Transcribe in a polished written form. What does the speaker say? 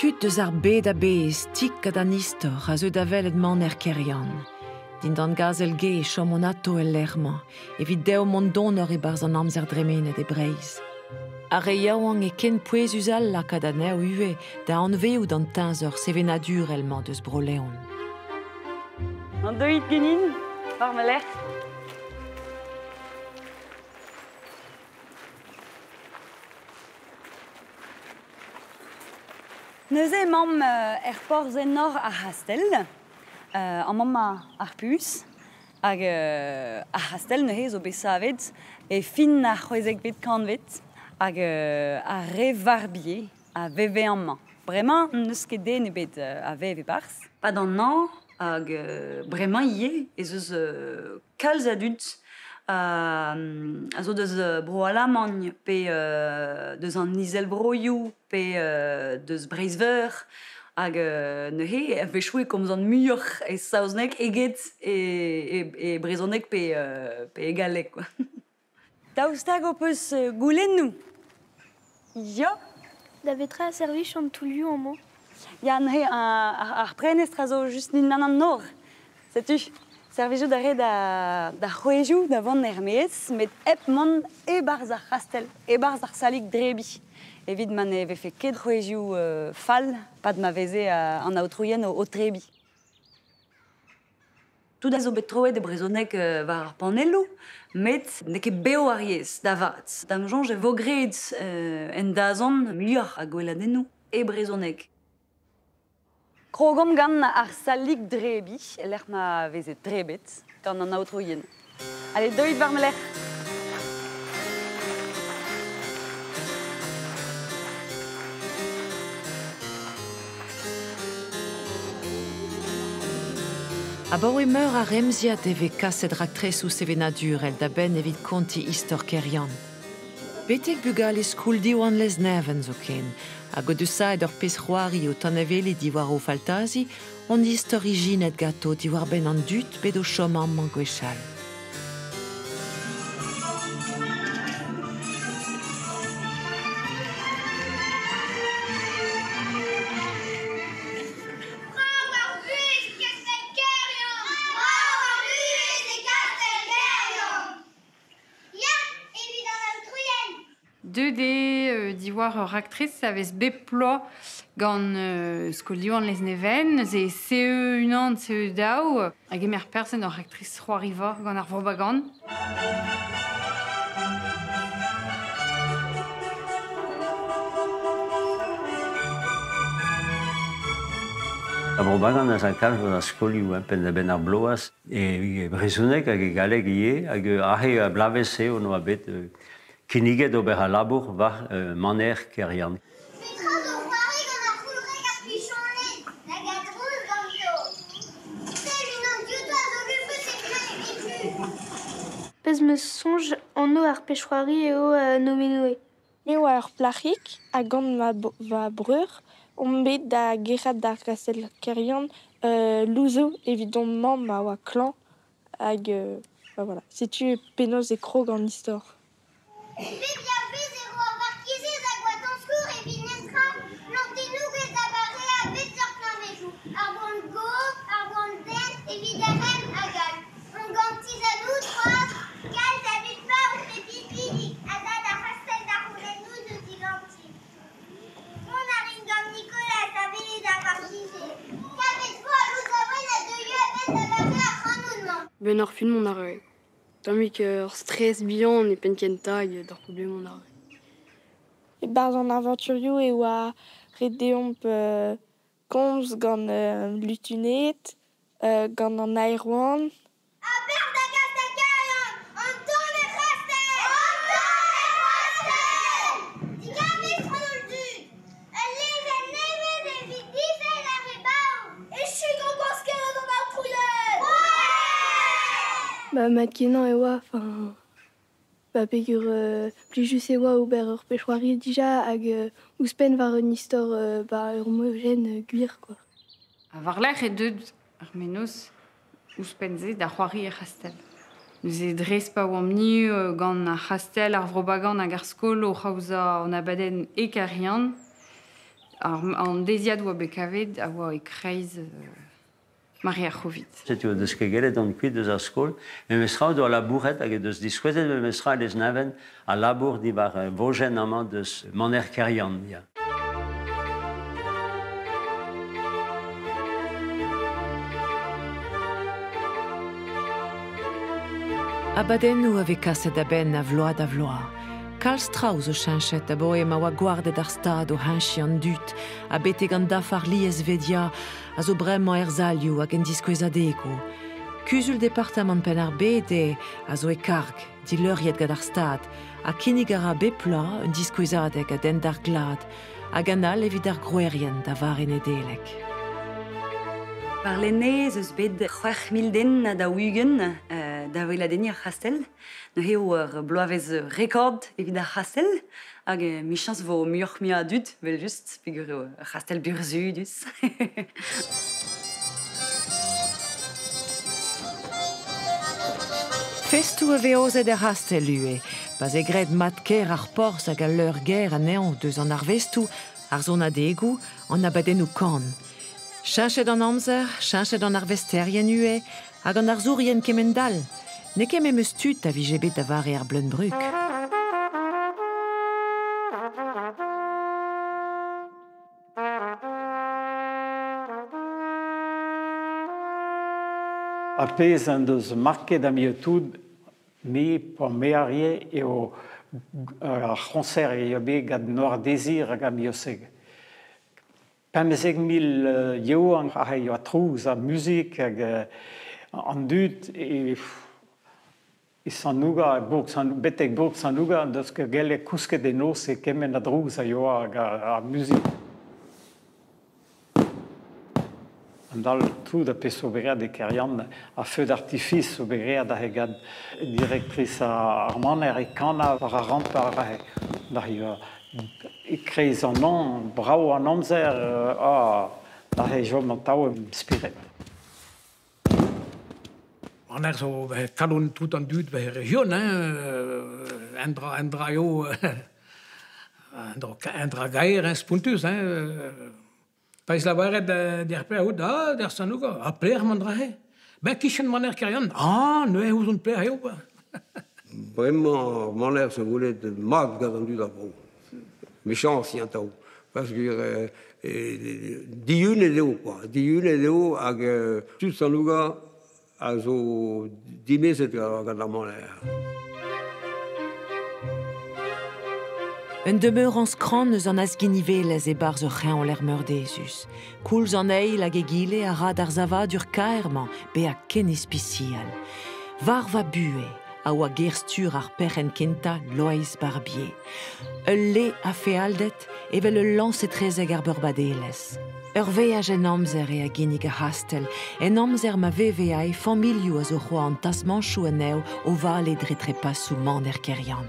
tud deus ar bet a bez, tik gant an istor a zeu da welet man kerian. Din d'an gazel ge chom on ato el lerma, evit deo mont donor e barz an amzer dremenet e breiz. A reiaouan e ken pouez usal la kad an eo ue, da anveo d'an tinzor sevenadur elman deus broleon. An doit genin, war me ler. Neuze mam porz enor ar hastel, an mam ar pus, hag ar hastel neuze zo besavet, e fin ar c'hwezek bet kanvet, hag ar re varbier a veve an man. Bremañ, neus ket den ebet a veve barz. Pad an an, hag bremañ ie, ez eus kalz adult, a zo deus bro alamagn, pe deus an izel broioù, pe deus breizveur, hag neuze a vechouet komz an muioc'h e saozneg eget e brezhoneg pe egalek. Daoustag o peus goulennoù. Ya. Da vetra a servich an toulioù an mo. Ya neuze ar prenestra zo just din an nor. Setu, servijoù da re da c'hwezioù da vant ermez, met ep man e barz ar c'hastel, e barz ar salik drebi. Evit man e vefe ket c'hwezioù fall, pad ma veze an aotrouien o trebi. Tout a zo bet troet e brezhoneg war ar panelloù, met ne ket beo ar yez da vat. Dam jonj e vo gred en dazan muioc'h a gweladennoù e brezhoneg. Krogom gant ar salik drebi, l'er ma veze drebet, gant an aotrouien. Allez, doit war me ler. Abor e meur a remziat eve kaset raktresou sevenadur el da ben evit konti istor kerian. Betek bugal e skouldiou an lez neven zo ken, hag o deusaet ur pez c'hoari o taneveli diwar o faltazi, on istor ijinet gato diwar ben an dut bet o chom an man gwechal. Diwar ur raktrez a vez bep ploa gant skolioù an lez neven, ze CE unan, CE daou, hag emer persen ur raktrez c'hoariva gant ar vrobagan. Ar vrobagan az an kalz gant ar skolioù, pen da ben ar bloaz, e brezhoneg hag e galeg ie, hag ahe a blavez eo no a bet kiniget ober a labour war maner kerian. Petra zo c'hoari gant ar c'houlreg ar pichonlet, hag a drouz ganto. Sel unan dioto a zo lupet e klevet. Pez me sonj an o ar pechroari eo nomenoe. Eo ar plachik a gant va breur, on bet da gerat d'ar kastel kerian louzo evidon mamm ma oa klan hag voilà. Setu penoz e krog an istor. Bet ya vez e ro war kiezez a goa tanskour e vinetra lantenou ez da bare a bet ur klavejou. Ar boan go, ar boan den, evit arrem a gal. On gantiz a nou troaz, kalz a bet par ou pe pipidik, a dad ar hastel da roulennou zo di ganti. On a rin gant Nicolas a velet da war kiezez. Kavet vo a louz a oen a deuio a bet da bare a c'hanounman. Ben ar film on arre. Tamik ur stress bihan e pen ken tag d'ar problem on arre. E barz an aventurioù e oa redeomp komz gant lutunet, gant an aeroan. A ber da gaz da karian, an ton e c'hastel! An ton e c'hastel! Digavez tronol dud! Un level nevez evit difel ar e baoù! E chut gant gwasket an ar trouien! Bah mat kenan e oa, bah pegur plijus e oa ober ur pechroari dija hag ouzpen war un istor ur mogen gwir quoi. A war lec'h e deud ar menoz ouzpen ze da c'hoari e c'hastel. Nous e dres pa oam ni gant ar c'hastel ar vrobagan hag ar skol o c'haouza an abadenn e karian. An deziad oa bekavet a oa e kreiz Maria Chovit. Setu deus ket gelet an kuit deus ar skol, me mestra do a labouret hag deus diskouezet me mestra les naven a labour di war vojen amañ deus maner kerian. Ya. Abadennou ave kaset a ben a vload a vloa. Karl Strauss o chanchet a boem a oa gwardet ar stad o hanchi an dut, a bete gant dafar liez vedia a zo bremañ erzalioù hag en diskouezadego. Kuzul departament pen ar bede a zo e karg, di leuriet gant ar stad, a kinnig ara bepla un diskouezadeg a den d'ar glad, hag an al evit ar groerien da varen edelek. Par l'ennez eus bet 4.000 den da Uygen, da veladenni ar c'hastel. Ne eo ur bloavez rekord evit ar c'hastel, hag mi chans vo muioc'h mi a dud, vel just, peogwir eo ar c'hastel burzhudus. Festou a veozet ar c'hastel ue, baz e gred mat ker ar porzh hag a leur ger anezhañ deus an ar vestou, ar zon adegou, an abadennou kan. Chanchet an amzer, chanchet an ar vesterien ue, hag an ar zourien kemendal. Ne kem em eus tud a vije bet da vare ar bleunbruk. A pez an deus market am iotud me po me arie eo ar c'honser eo bet gant noir dezir hag am ioseg. 50.000 eo an eo a trouz a musik hag an dud e sanouga betek bourg sanouga deus ket gelle kousket e nos e kemen a drouz a eo hag a musik. An dal tout a pez oberead e kerian a feu d'artifice oberead a hegad direktriz ar maner e kana war a ramp da e kreiz an an brao an amzer da he jo mantao spiret. Maner zo kalon tout an dud be region, en draio en dra gair spuntus, Pais la varet der peout, der sanouga, a pler man drahe. Ben kichen maner kerian, ne e ouzon pler eo ba. Vraiment, maner se volet mag gant an dud a bro. Méchant si an tao. Parce que diun e leo, quoi. Diun e leo hag tout sanouga a zo dimezet gant an maner. Un demeur an skran eus an azginivelez e barz ur c'hen o l'er meurdezus. Koulz an eil hag e gile a rad ar zavad ur kaerman be a ken espicial. Var va bue a oa gerstur ar perren kenta Loïs Barbier. Ul le a fe aldet evel ul lance trezeg ar beurbadelez. Ur veaj en amzer e a ginnig a hastel, en amzer ma veve e familioù a zo c'hoa an tasmanchou aneo o vale dretre passou maner kerian.